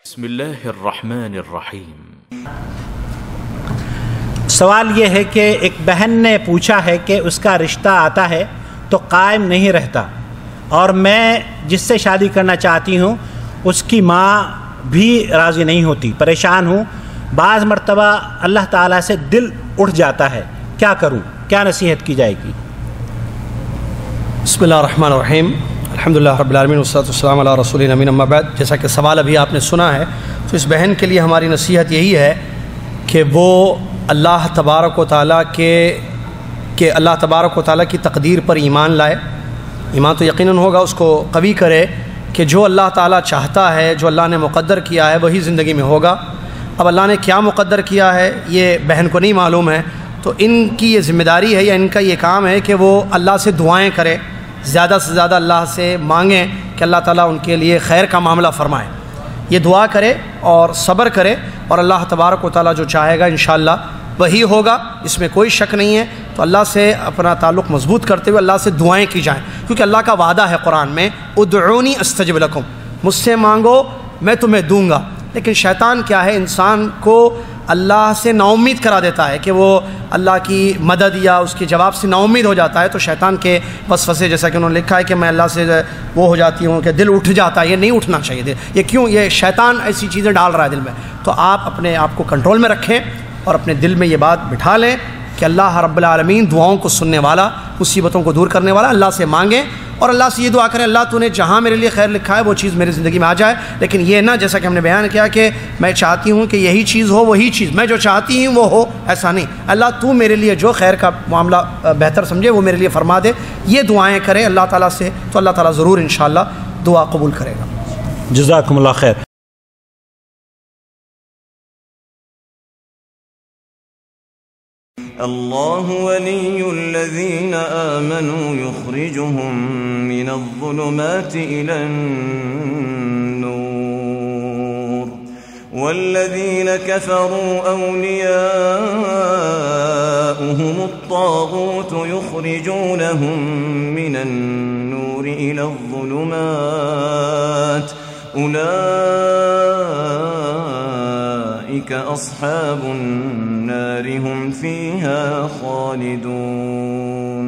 بسم اللہ الرحمن الرحیم۔ سوال یہ ہے کہ ایک بہن نے پوچھا ہے کہ اس کا رشتہ آتا ہے تو قائم نہیں رہتا، اور میں جس سے شادی کرنا چاہتی ہوں اس کی ماں بھی راضی نہیں ہوتی، پریشان ہوں، بعض مرتبہ اللہ تعالیٰ سے دل اٹھ جاتا ہے، کیا کروں؟ کیا نصیحت کی جائے گی؟ بسم اللہ الرحمن الرحیم، الحمدللہ رب العالمین والصلاۃ والسلام علی رسول امین، اما بعد۔ جیسا کہ سوال ابھی آپ نے سنا ہے، تو اس بہن کے لیے ہماری نصیحت یہی ہے کہ وہ اللہ تبارک و تعالیٰ کہ اللہ تبارک و تعالیٰ کی تقدیر پر ایمان لائے۔ ایمان تو یقیناً ہوگا، اس کو قوی کرے کہ جو اللہ تعالیٰ چاہتا ہے، جو اللہ نے مقدر کیا ہے وہی زندگی میں ہوگا۔ اب اللہ نے کیا مقدر کیا ہے یہ بہن کو نہیں معلوم ہے، تو ان کی یہ ذمہ داری ہے یا ان کا یہ کام ہے کہ وہ اللہ سے دعائیں کرے، زیادہ سے زیادہ اللہ سے مانگیں کہ اللہ تعالیٰ ان کے لیے خیر کا معاملہ فرمائے۔ یہ دعا کرے اور صبر کرے، اور اللہ تبارک و تعالیٰ جو چاہے گا انشاءاللہ وہی ہوگا، اس میں کوئی شک نہیں ہے۔ تو اللہ سے اپنا تعلق مضبوط کرتے ہوئے اللہ سے دعائیں کی جائیں، کیونکہ اللہ کا وعدہ ہے قرآن میں، ادعونی استجب لکم، مجھ سے مانگو میں تمہیں دوں گا۔ لیکن شیطان کیا ہے، انسان کو اللہ سے نا امید کرا دیتا ہے کہ وہ اللہ کی مدد یا اس کے جواب سے نا امید ہو جاتا ہے۔ تو شیطان کے وسوسے، جیسا کہ انہوں نے لکھا ہے کہ میں اللہ سے وہ ہو جاتی ہوں کہ دل اٹھ جاتا ہے، یہ نہیں اٹھنا چاہیے۔ یہ کیوں؟ یہ شیطان ایسی چیزیں ڈال رہا ہے دل میں۔ تو آپ اپنے آپ کو کنٹرول میں رکھیں اور اپنے دل میں یہ بات بٹھا لیں کہ اللہ رب العالمین دعاؤں کو سننے والا، مصیبتوں کو دور کرنے والا، اللہ سے مانگیں اور اللہ سے یہ دعا کریں، اللہ تو نے جہاں میرے لیے خیر لکھا ہے وہ چیز میری زندگی میں آ جائے۔ لیکن یہ نہ، جیسا کہ ہم نے بیان کیا کہ میں چاہتی ہوں کہ یہی چیز ہو، وہی چیز میں جو چاہتی ہوں وہ ہو، ایسا نہیں۔ اللہ تو میرے لیے جو خیر کا معاملہ بہتر سمجھے وہ میرے لیے فرما دے، یہ دعائیں کریں اللہ تعالیٰ سے، تو اللہ تعالیٰ ضرور انشاءاللہ دعا قبول کرے گا۔ جزاکم اللہ خیر۔ اللہ ولی الذین آمنوا یخرجهم من الظلمات إلى النور والذین كفروا أولیاؤهم الطاغوت یخرجونهم من النور إلى الظلمات أولئک اصحاب النار هم فيها خالدون۔